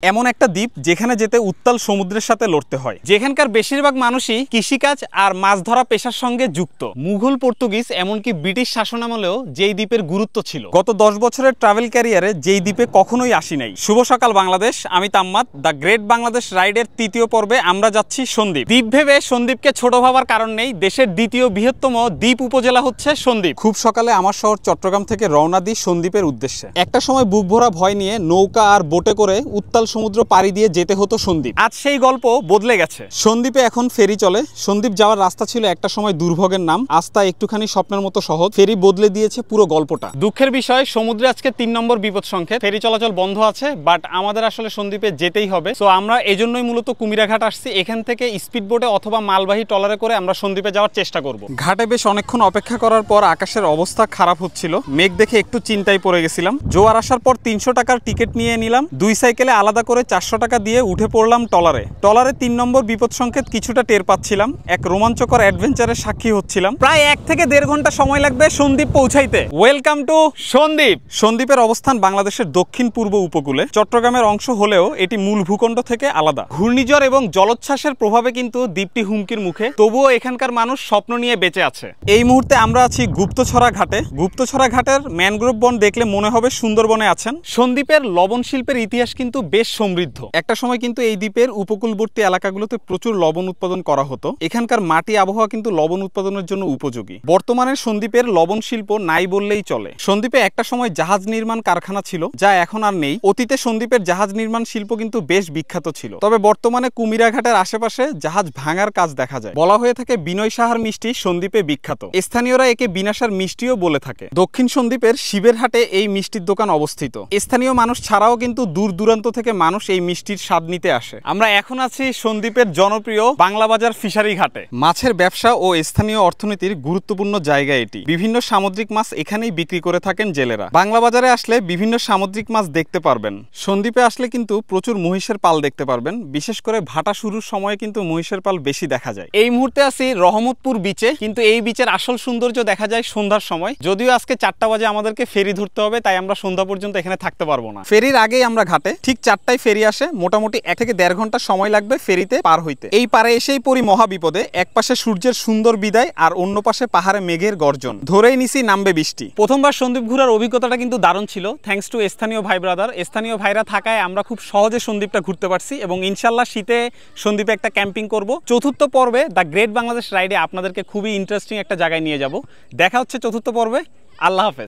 এমন একটা দ্বীপ যেখানে যেতে উত্তাল সমুদ্রের সাথে লড়তে হয়, যেখানকার বেশিরভাগ মানুষই কৃষিকাজ আর মাছ ধরা পেশার সঙ্গে যুক্ত। মুঘল, পর্তুগিজ এমনকি ব্রিটিশ শাসনামলেও যেই দ্বীপের গুরুত্ব ছিল, গত 10 বছরের ট্রাভেল ক্যারিয়ারে যেই দ্বীপে কখনোই আসি নাই। শুভ সকাল বাংলাদেশ, আমি তাম্মাদ। দ্য গ্রেট বাংলাদেশ রাইডের তৃতীয় পর্বে আমরা যাচ্ছি সন্দ্বীপ। দ্বীপ ভেবে সন্দ্বীপকে ছোট ভাবার কারণ নেই, দেশের দ্বিতীয় বৃহত্তম দ্বীপ উপজেলা হচ্ছে সন্দ্বীপ। খুব সকালে আমার শহর চট্টগ্রাম থেকে রওনা দিই সন্দ্বীপের উদ্দেশ্যে। একটা সময় বুক ভরা ভয় নিয়ে নৌকা আর বোটে করে উত্তাল সমুদ্র পাড়ি দিয়ে যেতে হতো সন্দ্বীপ। আজ সেই গল্প বদলে গেছে। সন্দ্বীপে এখন ফেরি চলে। সন্দ্বীপ যাওয়ার রাস্তা ছিল একটা সময় দুর্ভোগের নাম, আজ তা একটুখানি স্বপ্নের মতো সহজ। ফেরি বদলে দিয়েছে পুরো গল্পটা। দুঃখের বিষয়, সমুদ্রে আজকে 3 নম্বর বিপদ সংকেত, ফেরি চলাচল বন্ধ আছে। বাট আমাদের আসলে সন্দ্বীপে যেতেই হবে, সো আমরা এজন্যই মূলত কুমিরাঘাট আসছি। এখান থেকে স্পিড বোটে অথবা মালবাহী ট্রলারে করে আমরা সন্দ্বীপে যাওয়ার চেষ্টা করব। ঘাটে বেশ অনেকক্ষণ অপেক্ষা করার পর আকাশের অবস্থা খারাপ হচ্ছিল, মেঘ দেখে একটু চিন্তায় পড়ে গেছিলাম। জোয়ার আসার পর 300 টাকার টিকিট নিয়ে নিলাম। 2 সাইকেলে আলাদা করে 400 টাকা দিয়ে উঠে পড়লাম ট্রলারে। ট্রলারে 3 নম্বর বিপদ সংকেত কিছুটা টের পাচ্ছিলাম। এক রোমাঞ্চকর অ্যাডভেঞ্চারের সাক্ষী হচ্ছিলাম। প্রায় 1 থেকে 1.5 ঘন্টা সময় লাগবে সন্দ্বীপ পৌঁছাইতে। Welcome to Sandwip. সন্দ্বীপের অবস্থান বাংলাদেশের দক্ষিণ পূর্ব উপকূলে, চট্টগ্রামের অংশ হলেও এটি মূল ভূখণ্ড থেকে আলাদা। ঘূর্ণিঝড় এবং জলোচ্ছ্বাসের প্রভাবে কিন্তু দ্বীপটি হুমকির মুখে, তবুও এখানকার মানুষ স্বপ্ন নিয়ে বেঁচে আছে। এই মুহূর্তে আমরা আছি গুপ্তছড়া ঘাটে। গুপ্তছড়া ঘাটের ম্যানগ্রোভ বন দেখলে মনে হবে সুন্দরবনে আছেন। সন্দ্বীপের লবণ শিল্পের ইতিহাস কিন্তু বেশ সমৃদ্ধ। একটা সময় কিন্তু এই দ্বীপের উপকূলবর্তী এলাকাগুলোতে প্রচুর লবণ উৎপাদন করা হতো। এখানকার মাটি আবহাওয়া কিন্তু লবণ উৎপাদনের জন্য উপযোগী। বর্তমানে সন্দ্বীপের লবণ শিল্প নাই বললেই চলে। সন্দ্বীপে একটা সময় জাহাজ নির্মাণ কারখানা ছিল, যা এখন আর নেই। অতীতে সন্দ্বীপের জাহাজ নির্মাণ শিল্প কিন্তু বেশ বিখ্যাত ছিল, তবে বর্তমানে কুমিরাঘাটের আশেপাশে জাহাজ ভাঙার কাজ দেখা যায়। বলা হয়ে থাকে বিনয় সাহার মিষ্টি সন্দ্বীপে বিখ্যাত। স্থানীয়রা একে বিনাশার মিষ্টিও বলে থাকে। দক্ষিণ সন্দ্বীপের শিবের হাটে এই মিষ্টির দোকান অবস্থিত। স্থানীয় মানুষ ছাড়াও কিন্তু দূর দূরান্ত থেকে মানুষ এই মিষ্টির স্বাদ নিতে আসে। আমরা এখন আছি সন্দ্বীপের জনপ্রিয় বাংলা বাজার ফিশারি ঘাটে। মাছের ব্যবসা ও স্থানীয় অর্থনীতির গুরুত্বপূর্ণ জায়গা এটি। বিভিন্ন সামুদ্রিক মাছ এখানেই বিক্রি করে থাকেন জেলেরা। বাংলা বাজারে আসলে বিভিন্ন সামুদ্রিক মাছ দেখতে পারবেন। সন্দ্বীপে আসলে কিন্তু প্রচুর মহিষের পাল দেখতে পারবেন। বিশেষ করে ভাটা শুরুর সময়ে কিন্তু মহিষের পাল বেশি দেখা যায়। এই মুহূর্তে আছি রহমতপুর বিচে, কিন্তু এই বিচের আসল সৌন্দর্য দেখা যায় সন্ধ্যার সময়। যদিও আজকে 4টা বাজে আমাদেরকে ফেরি ধরতে হবে, তাই আমরা সন্ধ্যা পর্যন্ত এখানে থাকতে পারবো না। ফেরির আগেই আমরা ঘাটে। ঠিক 4টায় ফেরি আসে। মোটামুটি 1 থেকে 1.5 ঘন্টা সময় লাগবে ফেরিতে পার হইতে। এই পারে এসেই পড়ি মহাবিপদে। এক পাশে সূর্যের সুন্দর বিদায় আর অন্য পাশে পাহাড়ে মেঘের গর্জন। ধরেই নিছি নামবে বৃষ্টি। প্রথমবার সন্দ্বীপ ঘোরার অভিজ্ঞতাটা কিন্তু দারুণ ছিল, থ্যাঙ্কস টু স্থানীয় ভাই ব্রাদার। স্থানীয় ভাইরা থাকায় আমরা খুব সহজে সন্দ্বীপটা ঘুরতে পারছি এবং ইনশাল্লাহ শীতে সন্দ্বীপে একটা ক্যাম্পিং করব। চতুর্থ পর্বে দ্য গ্রেট বাংলাদেশ রাইডে আপনাদেরকে খুবই ইন্টারেস্টিং একটা জায়গায় নিয়ে যাব। দেখা হচ্ছে চতুর্থ পর্বে। আল্লাহ হাফেজ।